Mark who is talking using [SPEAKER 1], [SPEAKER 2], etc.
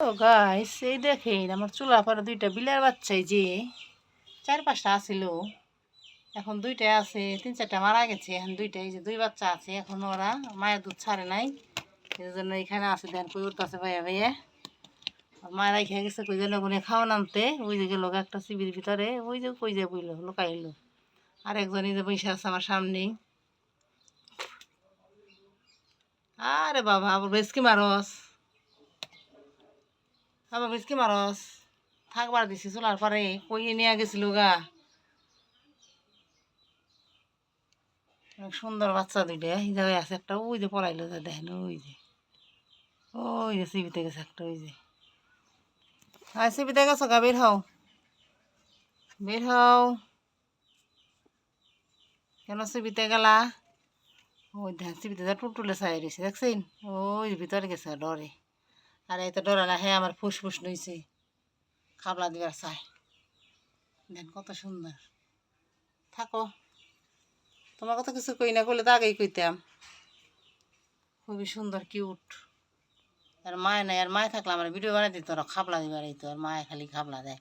[SPEAKER 1] তো গাইস এই দেখেন আমার চুলা পরে দুইটা বিলের বাচ্চাই যে 4-5টা আছিল, এখন দুইটাই আছে, 3-4টা মারা গেছে, এখন দুইটাই যে দুই বাচ্চা আছে, এখন ওরা মায়ের দুধ ছাড়ে নাই, এই জন্য এখানে আছে। দেন কই উঠতেছে ভাইয়া ভাইয়া, মায়ের খেয়ে গেছে কই যেন ওখানে খাওয়া নামতে, ওই যে গেল একটা চিবির ভিতরে, ওই যে কই যে বইল লুকাইলো, আর একজন এই যে বসে আছে আমার সামনেই। আরে বাবা আবার বেশকি মারস, আবার বেশকি মারস, থাকবার দিছি চলার পরে কই নিয়ে গেছিল গা। অনেক সুন্দর বাচ্চা দুইটা এই জায়গায় আছে, একটা ওই যে পড়াইলো যে দেখেন, ওই যে সিবিতে গেছে একটা, ওই যে হ্যাঁ সিবিতে গেছো গা, বের হও বের হও, কেন সিবিতে গেলা? ওই দেখেন সিবিতে যা টুলটুলে চাই রয়েছে দেখছেন, ওই ভিতরে গেছে ডরে। আর এই তো ডরে না, হ্যাঁ আমার ফুসফুস নইছে, খাবলা দিবার চাই। দেখেন কত সুন্দর, থাকো, তোমার কথা কিছু কই না, করলে তো আগেই কইতাম। খুবই সুন্দর কিউট। আর মায় নাই, আর মায় থাকলে আমার ভিডিও বানাই দিত, খাবলা দিবার এই তো, আর মায় খালি খাবলা দেয়।